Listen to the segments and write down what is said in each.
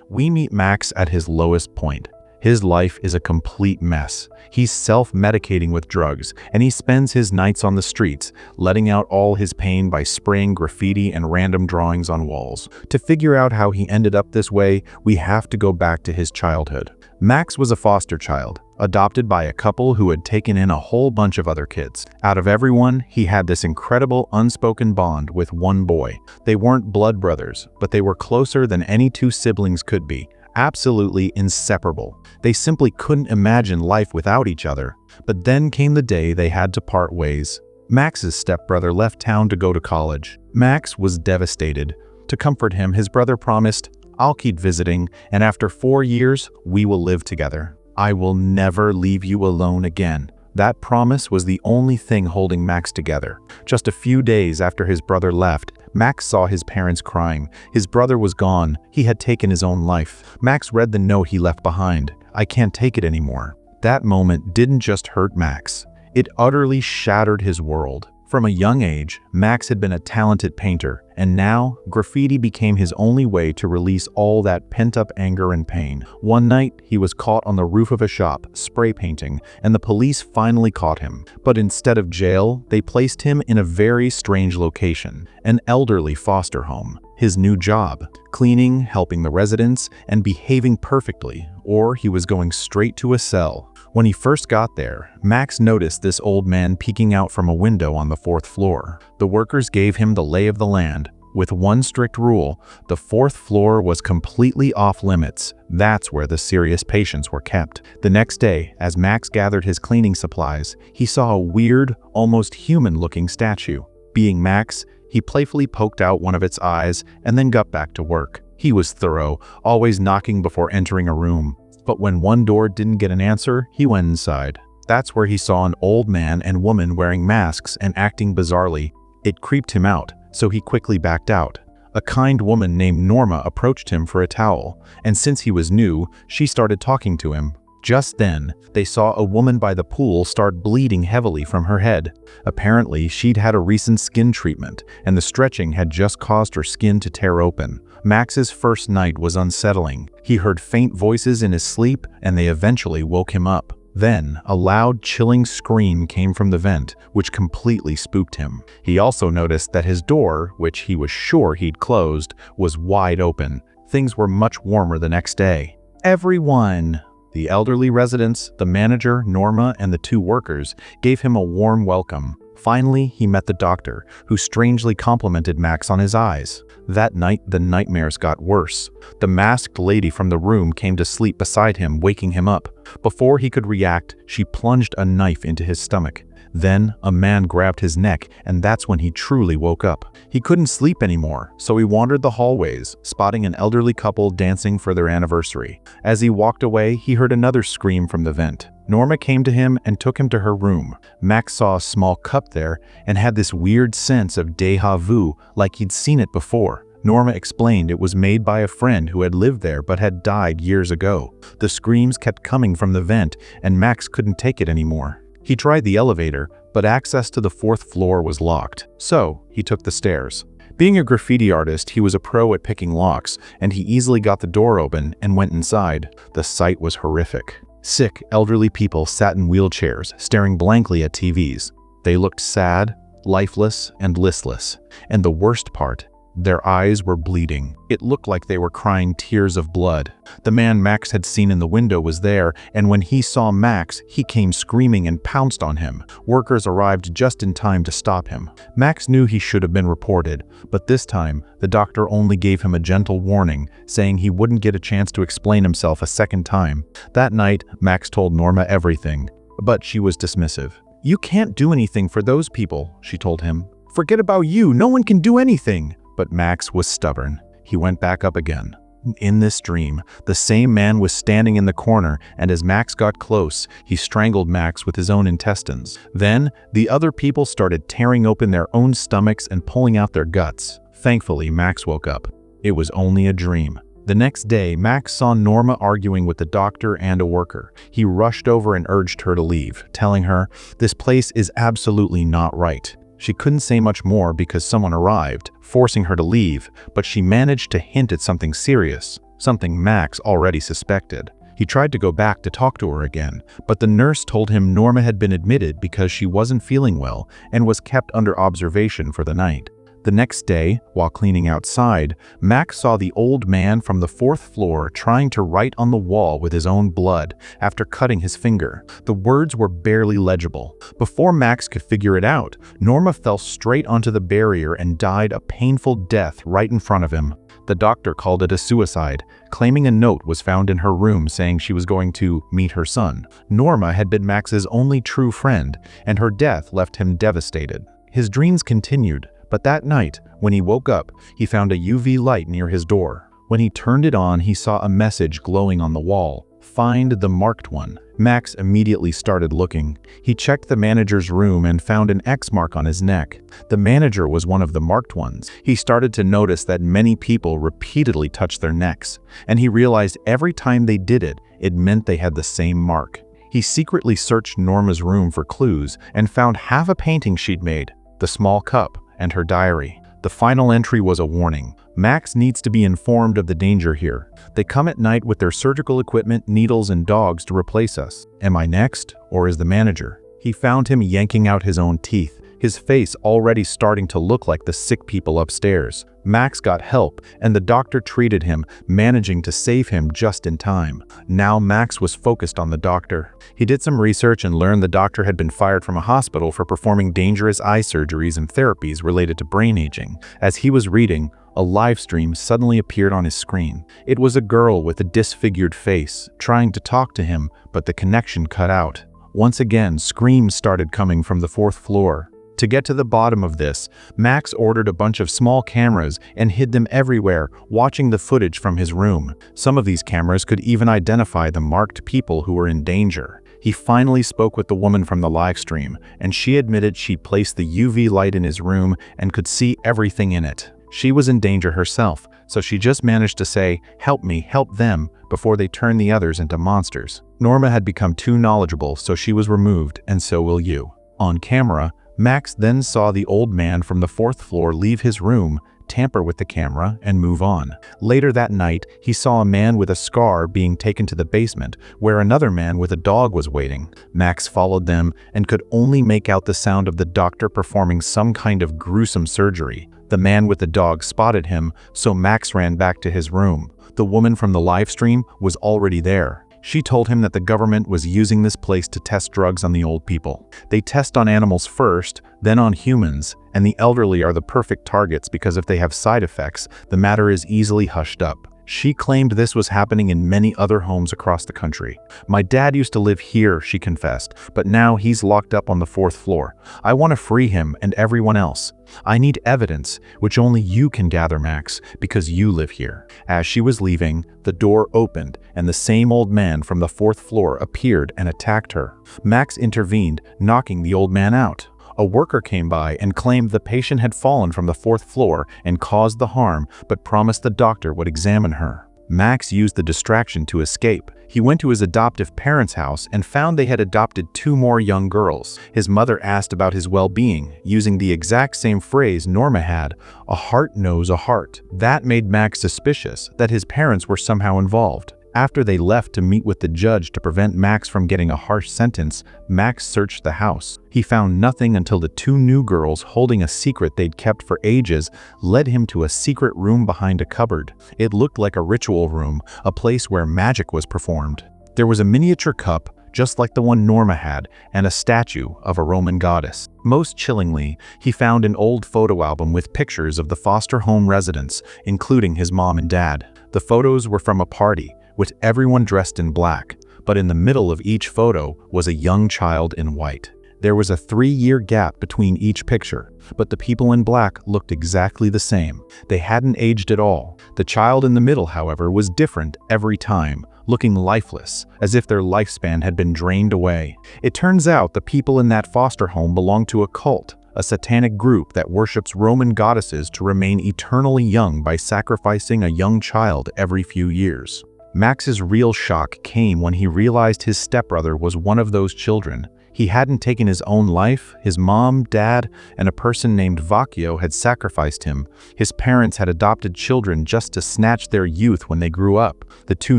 We meet Max at his lowest point. His life is a complete mess. He's self-medicating with drugs, and he spends his nights on the streets, letting out all his pain by spraying graffiti and random drawings on walls. To figure out how he ended up this way, we have to go back to his childhood. Max was a foster child, adopted by a couple who had taken in a whole bunch of other kids. Out of everyone, he had this incredible unspoken bond with one boy. They weren't blood brothers, but they were closer than any two siblings could be. Absolutely inseparable. They simply couldn't imagine life without each other. But then came the day they had to part ways. Max's stepbrother left town to go to college. Max was devastated. To comfort him, his brother promised, "I'll keep visiting, and after 4 years, we will live together. I will never leave you alone again." That promise was the only thing holding Max together. Just a few days after his brother left, Max saw his parents crying. His brother was gone. He had taken his own life. Max read the note he left behind. "I can't take it anymore." That moment didn't just hurt Max. It utterly shattered his world. From a young age, Max had been a talented painter, and now graffiti became his only way to release all that pent-up anger and pain. One night, he was caught on the roof of a shop, spray painting, and the police finally caught him. But instead of jail, they placed him in a very strange location, an elderly foster home. His new job, cleaning, helping the residents, and behaving perfectly, or he was going straight to a cell. When he first got there, Max noticed this old man peeking out from a window on the 4th floor. The workers gave him the lay of the land. With one strict rule, the 4th floor was completely off limits. That's where the serious patients were kept. The next day, as Max gathered his cleaning supplies, he saw a weird, almost human-looking statue. Being Max, he playfully poked out one of its eyes and then got back to work. He was thorough, always knocking before entering a room. But when one door didn't get an answer, he went inside. That's where he saw an old man and woman wearing masks and acting bizarrely. It creeped him out, so he quickly backed out. A kind woman named Norma approached him for a towel, and since he was new, she started talking to him. Just then, they saw a woman by the pool start bleeding heavily from her head. Apparently, she'd had a recent skin treatment, and the stretching had just caused her skin to tear open. Max's first night was unsettling. He heard faint voices in his sleep, and they eventually woke him up. Then, a loud, chilling scream came from the vent, which completely spooked him. He also noticed that his door, which he was sure he'd closed, was wide open. Things were much warmer the next day. Everyone, the elderly residents, the manager, Norma, and the 2 workers, gave him a warm welcome. Finally, he met the doctor, who strangely complimented Max on his eyes. That night, the nightmares got worse. The masked lady from the room came to sleep beside him, waking him up. Before he could react, she plunged a knife into his stomach. Then, a man grabbed his neck, and that's when he truly woke up. He couldn't sleep anymore, so he wandered the hallways, spotting an elderly couple dancing for their anniversary. As he walked away, he heard another scream from the vent. Norma came to him and took him to her room. Max saw a small cup there and had this weird sense of déjà vu, like he'd seen it before. Norma explained it was made by a friend who had lived there but had died years ago. The screams kept coming from the vent, and Max couldn't take it anymore. He tried the elevator, but access to the 4th floor was locked, so he took the stairs. Being a graffiti artist, he was a pro at picking locks, and he easily got the door open and went inside. The sight was horrific. Sick, elderly people sat in wheelchairs, staring blankly at TVs. They looked sad, lifeless, and listless. And the worst part, their eyes were bleeding. It looked like they were crying tears of blood. The man Max had seen in the window was there, and when he saw Max, he came screaming and pounced on him. Workers arrived just in time to stop him. Max knew he should have been reported, but this time, the doctor only gave him a gentle warning, saying he wouldn't get a chance to explain himself a second time. That night, Max told Norma everything, but she was dismissive. "You can't do anything for those people," she told him. "Forget about you, no one can do anything." But Max was stubborn. He went back up again. In this dream, the same man was standing in the corner, and as Max got close, he strangled Max with his own intestines. Then, the other people started tearing open their own stomachs and pulling out their guts. Thankfully, Max woke up. It was only a dream. The next day, Max saw Norma arguing with the doctor and a worker. He rushed over and urged her to leave, telling her, "This place is absolutely not right." She couldn't say much more because someone arrived, forcing her to leave, but she managed to hint at something serious. something Max already suspected. He tried to go back to talk to her again, but the nurse told him Norma had been admitted because she wasn't feeling well and was kept under observation for the night. The next day, while cleaning outside, Max saw the old man from the 4th floor trying to write on the wall with his own blood after cutting his finger. The words were barely legible. Before Max could figure it out, Norma fell straight onto the barrier and died a painful death right in front of him. The doctor called it a suicide, claiming a note was found in her room saying she was going to meet her son. Norma had been Max's only true friend, and her death left him devastated. His dreams continued, but that night, when he woke up, he found a UV light near his door. When he turned it on, he saw a message glowing on the wall. "Find the marked one." Max immediately started looking. He checked the manager's room and found an X mark on his neck. The manager was one of the marked ones. He started to notice that many people repeatedly touched their necks, and he realized every time they did it, it meant they had the same mark. He secretly searched Norma's room for clues and found half a painting she'd made, the small cup, and her diary. The final entry was a warning. Max needs to be informed of the danger here. They come at night with their surgical equipment, needles, and dogs to replace us. Am I next, or is the manager? He found him yanking out his own teeth, his face already starting to look like the sick people upstairs. Max got help, and the doctor treated him, managing to save him just in time. Now Max was focused on the doctor. He did some research and learned the doctor had been fired from a hospital for performing dangerous eye surgeries and therapies related to brain aging. As he was reading, a live stream suddenly appeared on his screen. It was a girl with a disfigured face, trying to talk to him, but the connection cut out. Once again, screams started coming from the 4th floor. To get to the bottom of this, Max ordered a bunch of small cameras and hid them everywhere, watching the footage from his room. Some of these cameras could even identify the marked people who were in danger. He finally spoke with the woman from the live stream, and she admitted she'd placed the UV light in his room and could see everything in it. She was in danger herself, so she just managed to say, "Help me, help them," before they turned the others into monsters. Norma had become too knowledgeable, so she was removed, and so will you. On camera, Max then saw the old man from the 4th floor leave his room, tamper with the camera, and move on. Later that night, he saw a man with a scar being taken to the basement, where another man with a dog was waiting. Max followed them and could only make out the sound of the doctor performing some kind of gruesome surgery. The man with the dog spotted him, so Max ran back to his room. The woman from the live stream was already there. She told him that the government was using this place to test drugs on the old people. They test on animals first, then on humans, and the elderly are the perfect targets because if they have side effects, the matter is easily hushed up. She claimed this was happening in many other homes across the country. "My dad used to live here," she confessed, "but now he's locked up on the 4th floor. I want to free him and everyone else. I need evidence, which only you can gather, Max, because you live here." As she was leaving, the door opened and the same old man from the 4th floor appeared and attacked her. Max intervened, knocking the old man out. A worker came by and claimed the patient had fallen from the 4th floor and caused the harm, but promised the doctor would examine her. Max used the distraction to escape. He went to his adoptive parents' house and found they had adopted 2 more young girls. His mother asked about his well-being, using the exact same phrase Norma had, "A heart knows a heart." That made Max suspicious that his parents were somehow involved. After they left to meet with the judge to prevent Max from getting a harsh sentence, Max searched the house. He found nothing until the 2 new girls, holding a secret they'd kept for ages, led him to a secret room behind a cupboard. It looked like a ritual room, a place where magic was performed. There was a miniature cup, just like the one Norma had, and a statue of a Roman goddess. Most chillingly, he found an old photo album with pictures of the foster home residents, including his mom and dad. The photos were from a party, with everyone dressed in black, but in the middle of each photo was a young child in white. There was a 3-year gap between each picture, but the people in black looked exactly the same. They hadn't aged at all. The child in the middle, however, was different every time, looking lifeless, as if their lifespan had been drained away. It turns out the people in that foster home belonged to a cult, a satanic group that worships Roman goddesses to remain eternally young by sacrificing a young child every few years. Max's real shock came when he realized his stepbrother was one of those children. He hadn't taken his own life. His mom, dad, and a person named Vacchio had sacrificed him. His parents had adopted children just to snatch their youth when they grew up. The two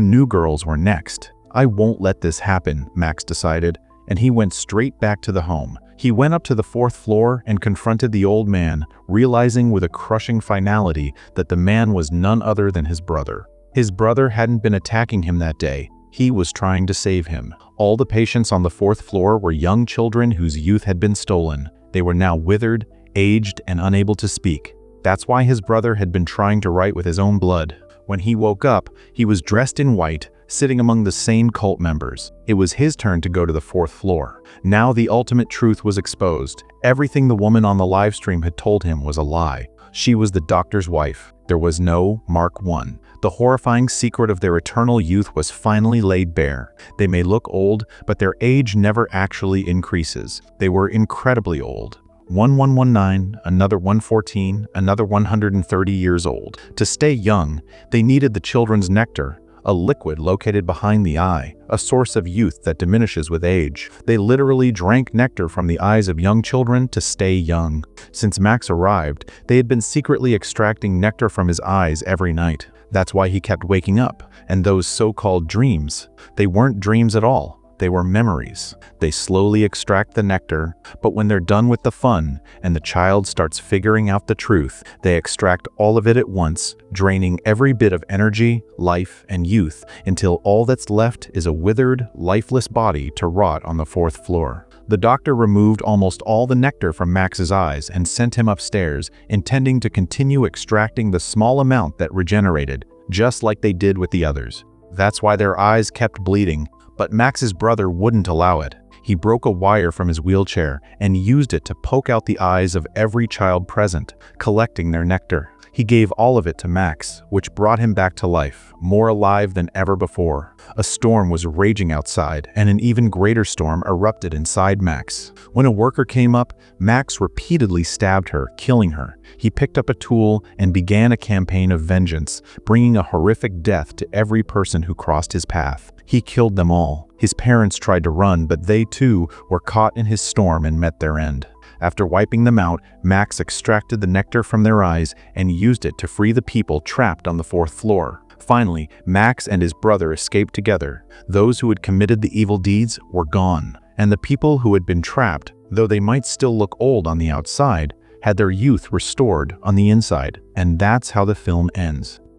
new girls were next. I won't let this happen, Max decided, and he went straight back to the home. He went up to the 4th floor and confronted the old man, realizing with a crushing finality that the man was none other than his brother. His brother hadn't been attacking him that day. He was trying to save him. All the patients on the 4th floor were young children whose youth had been stolen. They were now withered, aged, and unable to speak. That's why his brother had been trying to write with his own blood. When he woke up, he was dressed in white, sitting among the same cult members. It was his turn to go to the 4th floor. Now the ultimate truth was exposed. Everything the woman on the live stream had told him was a lie. She was the doctor's wife. There was no Mark I. The horrifying secret of their eternal youth was finally laid bare. They may look old, but their age never actually increases. They were incredibly old. 1119, another 114, another 130 years old. To stay young, they needed the children's nectar, a liquid located behind the eye, a source of youth that diminishes with age. They literally drank nectar from the eyes of young children to stay young. Since Max arrived, they had been secretly extracting nectar from his eyes every night. That's why he kept waking up. And those so-called dreams, they weren't dreams at all. They were memories. They slowly extract the nectar, but when they're done with the fun and the child starts figuring out the truth, they extract all of it at once, draining every bit of energy, life, and youth until all that's left is a withered, lifeless body to rot on the 4th floor. The doctor removed almost all the nectar from Max's eyes and sent him upstairs, intending to continue extracting the small amount that regenerated, just like they did with the others. That's why their eyes kept bleeding. But Max's brother wouldn't allow it. He broke a wire from his wheelchair and used it to poke out the eyes of every child present, collecting their nectar. He gave all of it to Max, which brought him back to life, more alive than ever before. A storm was raging outside, and an even greater storm erupted inside Max. When a worker came up, Max repeatedly stabbed her, killing her. He picked up a tool and began a campaign of vengeance, bringing a horrific death to every person who crossed his path. He killed them all. His parents tried to run, but they too were caught in his storm and met their end. After wiping them out, Max extracted the nectar from their eyes and used it to free the people trapped on the 4th floor. Finally, Max and his brother escaped together. Those who had committed the evil deeds were gone, and the people who had been trapped, though they might still look old on the outside, had their youth restored on the inside. And that's how the film ends.